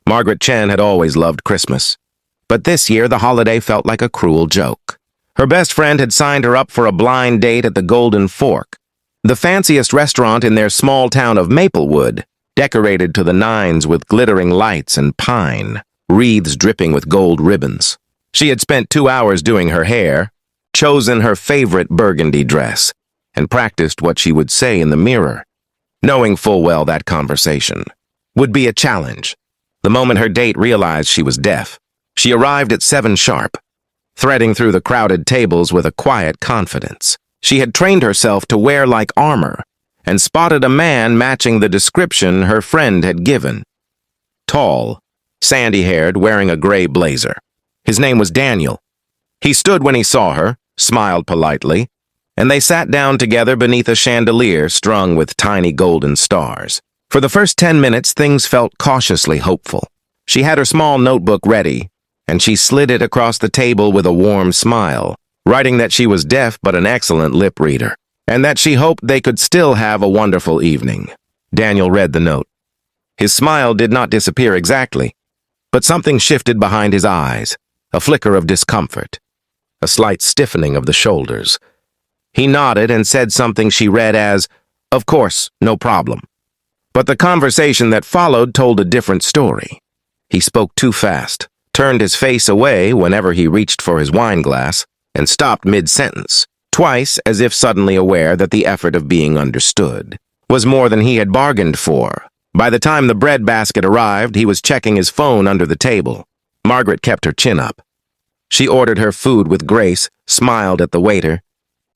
Margaret Chen had always loved Christmas, but this year the holiday felt like a cruel joke. Her best friend had signed her up for a blind date at the Golden Fork, the fanciest restaurant in their small town of Maplewood, decorated to the nines with glittering lights and pine, wreaths dripping with gold ribbons. She had spent 2 hours doing her hair, chosen her favorite burgundy dress, and practiced what she would say in the mirror, knowing full well that conversation would be a challenge. The moment her date realized she was deaf, she arrived at 7 sharp, threading through the crowded tables with a quiet confidence. She had trained herself to wear like armor and spotted a man matching the description her friend had given. Tall, sandy-haired, wearing a gray blazer. His name was Daniel. He stood when he saw her, smiled politely, and they sat down together beneath a chandelier strung with tiny golden stars. For the first 10 minutes, things felt cautiously hopeful. She had her small notebook ready, and she slid it across the table with a warm smile, writing that she was deaf but an excellent lip reader, and that she hoped they could still have a wonderful evening. Daniel read the note. His smile did not disappear exactly, but something shifted behind his eyes, a flicker of discomfort, a slight stiffening of the shoulders. He nodded and said something she read as, "Of course, no problem." But the conversation that followed told a different story. He spoke too fast, turned his face away whenever he reached for his wine glass, and stopped mid-sentence, twice as if suddenly aware that the effort of being understood was more than he had bargained for. By the time the bread basket arrived, he was checking his phone under the table. Margaret kept her chin up. She ordered her food with grace, smiled at the waiter,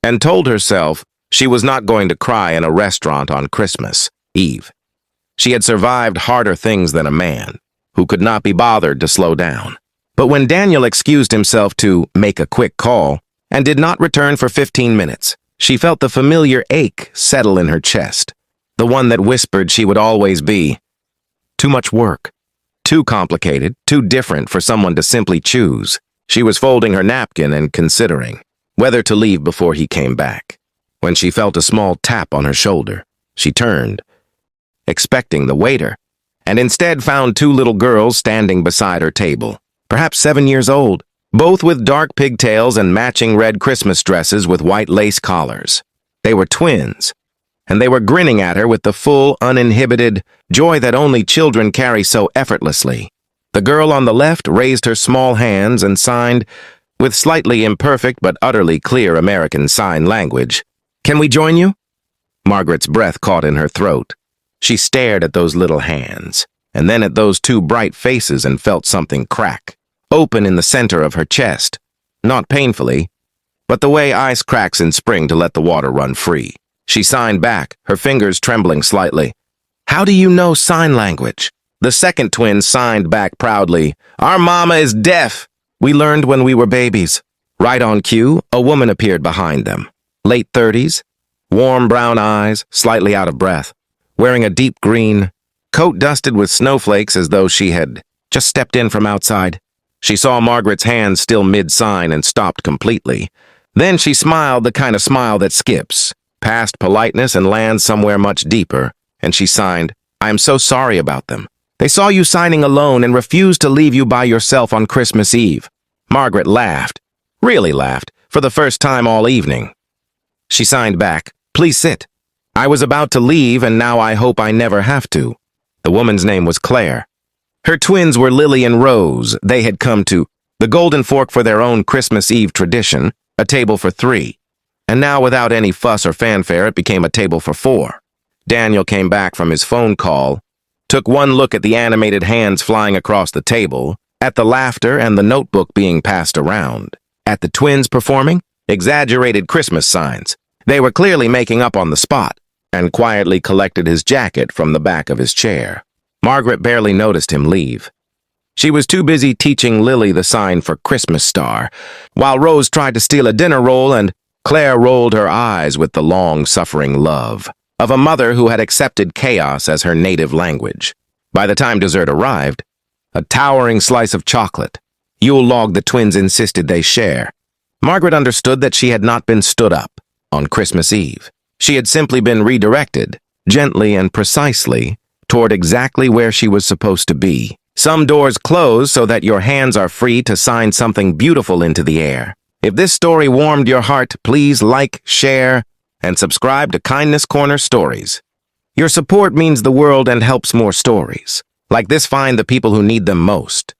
and told herself she was not going to cry in a restaurant on Christmas Eve. She had survived harder things than a man who could not be bothered to slow down. But when Daniel excused himself to make a quick call and did not return for 15 minutes, she felt the familiar ache settle in her chest, the one that whispered she would always be too much work, too complicated, too different for someone to simply choose. She was folding her napkin and considering whether to leave before he came back, when she felt a small tap on her shoulder. She turned, expecting the waiter, and instead found 2 little girls standing beside her table, perhaps 7 years old, both with dark pigtails and matching red Christmas dresses with white lace collars. They were twins, and they were grinning at her with the full, uninhibited joy that only children carry so effortlessly. The girl on the left raised her small hands and signed, with slightly imperfect but utterly clear American Sign Language, "Can we join you?" Margaret's breath caught in her throat. She stared at those little hands, and then at those 2 bright faces and felt something crack, open in the center of her chest, not painfully, but the way ice cracks in spring to let the water run free. She signed back, her fingers trembling slightly. "How do you know sign language?" The second twin signed back proudly, "Our mama is deaf. We learned when we were babies." Right on cue, a woman appeared behind them, late 30s, warm brown eyes, slightly out of breath, wearing a deep green coat dusted with snowflakes as though she had just stepped in from outside. She saw Margaret's hands still mid-sign and stopped completely. Then she smiled the kind of smile that skips past politeness and lands somewhere much deeper, and she signed, "I am so sorry about them. They saw you signing alone and refused to leave you by yourself on Christmas Eve." Margaret laughed, really laughed, for the first time all evening. She signed back, "Please sit. I was about to leave, and now I hope I never have to." The woman's name was Claire. Her twins were Lily and Rose. They had come to the Golden Fork for their own Christmas Eve tradition, a table for 3. And now, without any fuss or fanfare, it became a table for 4. Daniel came back from his phone call, took one look at the animated hands flying across the table, at the laughter and the notebook being passed around, at the twins performing exaggerated Christmas signs. They were clearly making up on the spot, and quietly collected his jacket from the back of his chair. Margaret barely noticed him leave. She was too busy teaching Lily the sign for Christmas star, while Rose tried to steal a dinner roll, and Claire rolled her eyes with the long-suffering love of a mother who had accepted chaos as her native language. By the time dessert arrived, a towering slice of chocolate, Yule log the twins insisted they share, Margaret understood that she had not been stood up on Christmas Eve. She had simply been redirected, gently and precisely, toward exactly where she was supposed to be, Some doors close so that your hands are free to sign something beautiful into the air. If this story warmed your heart, please like, share, and subscribe to Kindness Corner Stories. Your support means the world and helps more stories like this find the people who need them most.